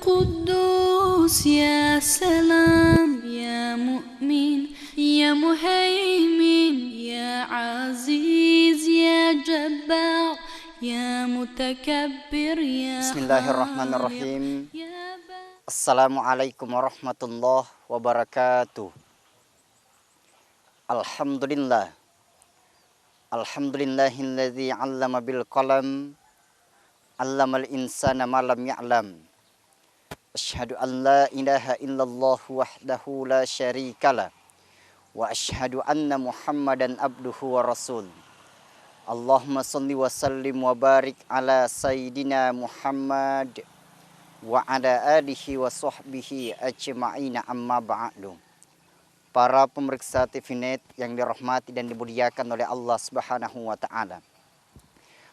قدوس يا سلام يا مؤمن يا مهيمن يا عزيز يا جبار يا متكبر يا Bismillahirrahmanirrahim. Assalamualaikum warahmatullahi wabarakatuh. Alhamdulillah. Alhamdulillahilladzi 'allama bil qalam, 'allamal insana ma lam ya'lam. Asyhadu an la ilaha illallah wahdahu la syarikalah wa asyhadu anna Muhammadan abduhu wa rasul. Allahumma salli wa sallim wa barik ala sayyidina Muhammad wa ala alihi wa sahbihi ajma'ina amma ba'du. Para pemeriksa TVNet yang dirahmati dan dimuliakan oleh Allah Subhanahu wa taala.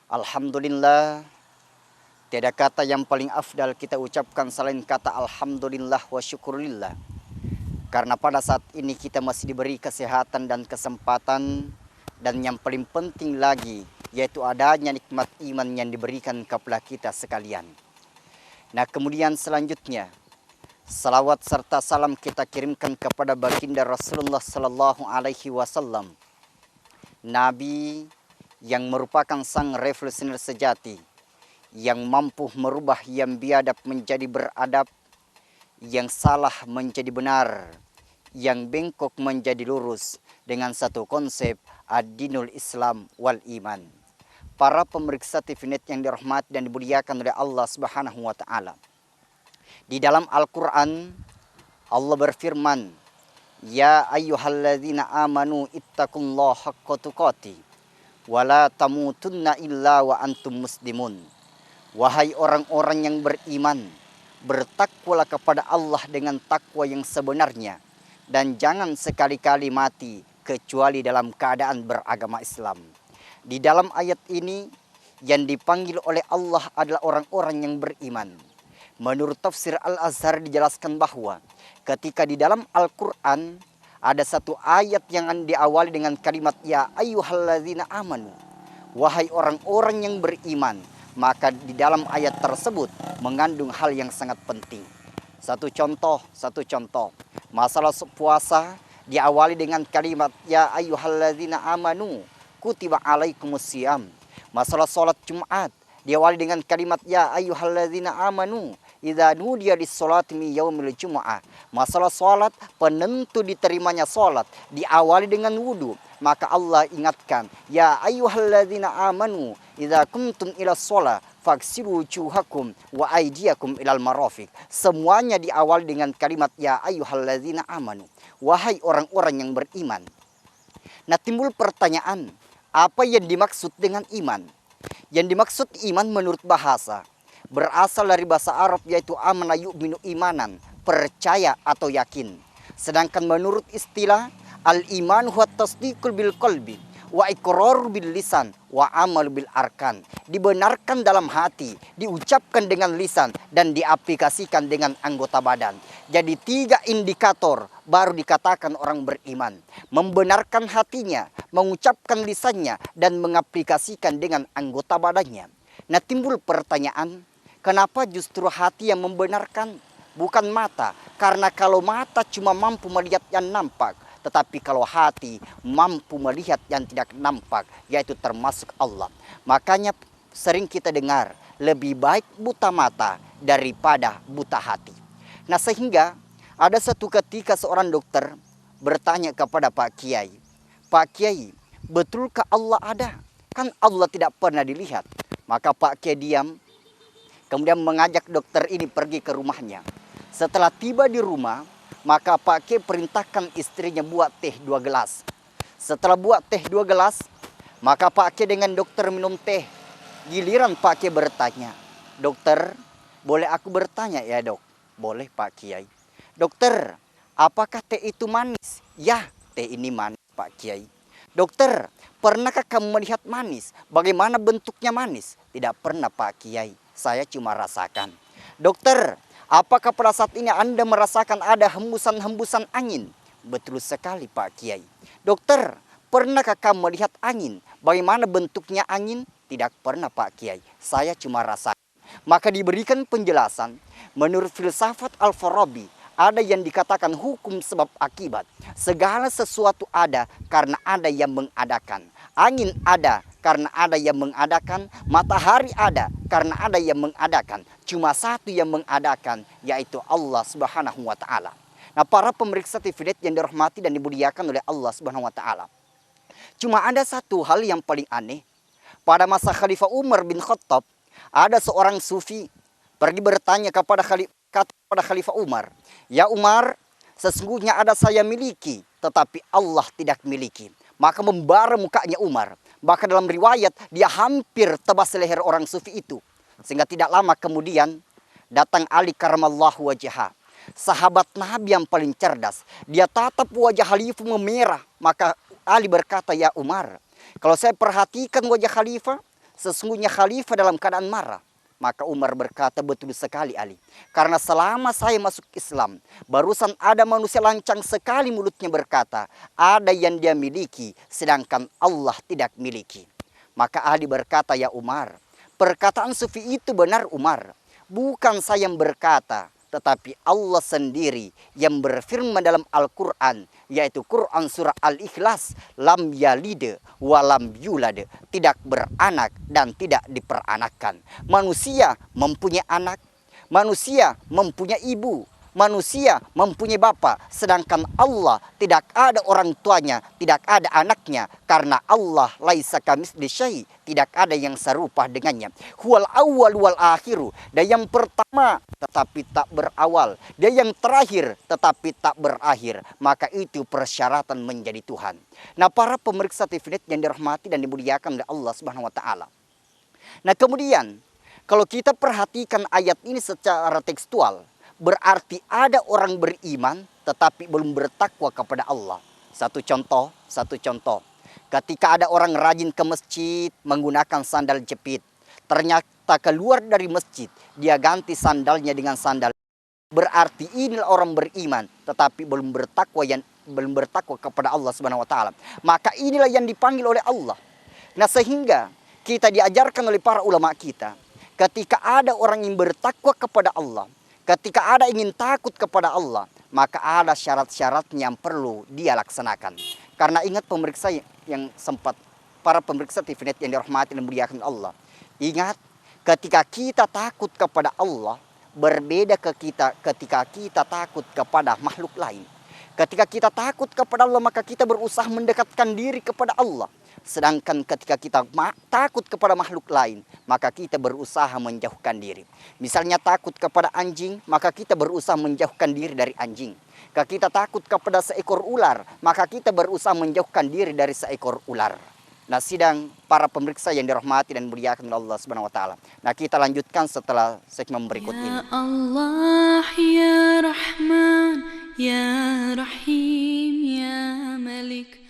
Alhamdulillah, tiada kata yang paling afdal kita ucapkan selain kata alhamdulillah wa syukurillah. Karena pada saat ini kita masih diberi kesehatan dan kesempatan, dan yang paling penting lagi yaitu adanya nikmat iman yang diberikan kepada kita sekalian. Nah, kemudian selanjutnya salawat serta salam kita kirimkan kepada baginda Rasulullah sallallahu alaihi wasallam, Nabi yang merupakan sang revolusioner sejati, yang mampu merubah yang biadab menjadi beradab, yang salah menjadi benar, yang bengkok menjadi lurus dengan satu konsep ad-dinul Islam wal iman. Para pemeriksa TVNet yang dirahmati dan dimuliakan oleh Allah Subhanahu wa taala. Di dalam Al-Qur'an Allah berfirman, "Ya ayyuhalladzina amanu ittaqullaha haqqa tuqatih wa la tamutunna illa wa antum muslimun." Wahai orang-orang yang beriman, bertakwalah kepada Allah dengan takwa yang sebenarnya, dan jangan sekali-kali mati kecuali dalam keadaan beragama Islam. Di dalam ayat ini yang dipanggil oleh Allah adalah orang-orang yang beriman. Menurut tafsir Al-Azhar dijelaskan bahwa ketika di dalam Al-Quran ada satu ayat yang diawali dengan kalimat ya ayyuhalladzina amanu, wahai orang-orang yang beriman, maka di dalam ayat tersebut mengandung hal yang sangat penting. Satu contoh, masalah puasa diawali dengan kalimat ya ayyuhalladzina amanu kutiba alaikumusiyam. Masalah salat Jumat diawali dengan kalimat ya ayyuhalladzina amanu idza nudiya lis-sholati min yaumil jumu'ah. Masalah salat, penentu diterimanya salat diawali dengan wudu, maka Allah ingatkan ya ayyuhalladzina amanu idza kuntum ilas shalah faghsilu wujuhakum wa aydiyakum ilal marafiq. Semuanya diawali dengan kalimat ya ayyuhalladzina amanu, wahai orang-orang yang beriman. Nah, timbul pertanyaan, apa yang dimaksud dengan iman? Yang dimaksud iman menurut bahasa berasal dari bahasa Arab yaitu amana yu'minu imanan, percaya atau yakin. Sedangkan menurut istilah al-iman huwa tasdiqul bil qalbi wa iqrar bil lisan wa amal bil arkan. Dibenarkan dalam hati, diucapkan dengan lisan, dan diaplikasikan dengan anggota badan. Jadi 3 indikator baru dikatakan orang beriman. Membenarkan hatinya, mengucapkan lisannya, dan mengaplikasikan dengan anggota badannya. Nah, timbul pertanyaan, kenapa justru hati yang membenarkan, bukan mata? Karena kalau mata cuma mampu melihat yang nampak, tetapi kalau hati mampu melihat yang tidak nampak, yaitu termasuk Allah. Makanya sering kita dengar, lebih baik buta mata daripada buta hati. Nah, sehingga ada satu ketika seorang dokter bertanya kepada Pak Kiai, "Pak Kiai, betulkah Allah ada? Kan Allah tidak pernah dilihat." Maka Pak Kiai diam, kemudian mengajak dokter ini pergi ke rumahnya. Setelah tiba di rumah, maka Pak Kiai perintahkan istrinya buat teh 2 gelas. Setelah buat teh 2 gelas, maka Pak Kiai dengan dokter minum teh. Giliran Pak Kiai bertanya, "Dokter, boleh aku bertanya ya dok?" "Boleh Pak Kiai." "Dokter, apakah teh itu manis?" "Ya, teh ini manis Pak Kiai." "Dokter, pernahkah kamu melihat manis? Bagaimana bentuknya manis?" "Tidak pernah Pak Kiai, saya cuma rasakan." "Dokter, apakah pada saat ini Anda merasakan ada hembusan-hembusan angin?" "Betul sekali Pak Kiai." "Dokter, pernahkah kamu melihat angin? Bagaimana bentuknya angin?" "Tidak pernah Pak Kiai, saya cuma rasakan." Maka diberikan penjelasan Menurut filsafat Al-Farabi, ada yang dikatakan hukum sebab akibat. Segala sesuatu ada karena ada yang mengadakan. Angin ada karena ada yang mengadakan. Matahari ada karena ada yang mengadakan. Cuma satu yang mengadakan, yaitu Allah Subhanahu wa Ta'ala. Nah, para pemeriksa TVNet yang dirahmati dan dimuliakan oleh Allah Subhanahu wa Ta'ala. Cuma ada satu hal yang paling aneh. Pada masa Khalifah Umar bin Khattab, ada seorang sufi pergi bertanya kepada Khalifah Umar, "Ya Umar, sesungguhnya ada saya miliki, tetapi Allah tidak miliki." Maka membara mukanya Umar. Bahkan dalam riwayat, dia hampir tebas leher orang sufi itu. Sehingga tidak lama kemudian, datang Ali karamallahu wajhah, sahabat Nabi yang paling cerdas. Dia tatap wajah Khalifah memerah. Maka Ali berkata, "Ya Umar, kalau saya perhatikan wajah Khalifah, sesungguhnya Khalifah dalam keadaan marah." Maka Umar berkata, "Betul sekali Ali. Karena selama saya masuk Islam, barusan ada manusia lancang sekali mulutnya berkata, ada yang dia miliki, sedangkan Allah tidak miliki." Maka Ali berkata, "Ya Umar, perkataan sufi itu benar Umar. Bukan saya yang berkata, tetapi Allah sendiri yang berfirman dalam Al-Quran, yaitu Quran surah Al-Ikhlas, lam yalid walam yulad, tidak beranak dan tidak diperanakkan. Manusia mempunyai anak, manusia mempunyai ibu, manusia mempunyai bapak, sedangkan Allah tidak ada orang tuanya, tidak ada anaknya, karena Allah laisa kamitslihi syai', tidak ada yang serupa dengannya. Huwal awwal wal akhiru, dia yang pertama tetapi tak berawal, dia yang terakhir tetapi tak berakhir. Maka itu persyaratan menjadi Tuhan. Nah, para pemirsa TVNet yang dirahmati dan dimuliakan oleh Allah Subhanahu wa Ta'ala. Nah, kemudian kalau kita perhatikan ayat ini secara tekstual, berarti ada orang beriman tetapi belum bertakwa kepada Allah. Satu contoh. Ketika ada orang rajin ke masjid menggunakan sandal jepit, ternyata keluar dari masjid, dia ganti sandalnya dengan sandal. Berarti inilah orang beriman tetapi belum bertakwa kepada Allah Subhanahu wa Ta'ala. Maka inilah yang dipanggil oleh Allah. Nah, sehingga kita diajarkan oleh para ulama kita, ketika ada orang yang bertakwa kepada Allah, ketika ada ingin takut kepada Allah, maka ada syarat-syaratnya yang perlu dia laksanakan. Karena ingat pemirsa yang sempat, para pemirsa TVNet yang dirahmati dan dimuliakan Allah. Ingat, ketika kita takut kepada Allah, berbeda ketika kita takut kepada makhluk lain. Ketika kita takut kepada Allah, maka kita berusaha mendekatkan diri kepada Allah. Sedangkan ketika kita takut kepada makhluk lain, maka kita berusaha menjauhkan diri. Misalnya takut kepada anjing, maka kita berusaha menjauhkan diri dari anjing. Ketika kita takut kepada seekor ular, maka kita berusaha menjauhkan diri dari seekor ular. Nah, sidang para pemirsa yang dirahmati dan dimuliakan oleh Allah Subhanahu wa Ta'ala. Nah, kita lanjutkan setelah segmen berikut ini. Ya Allah, ya Rahman, ya Rahim, ya Malik.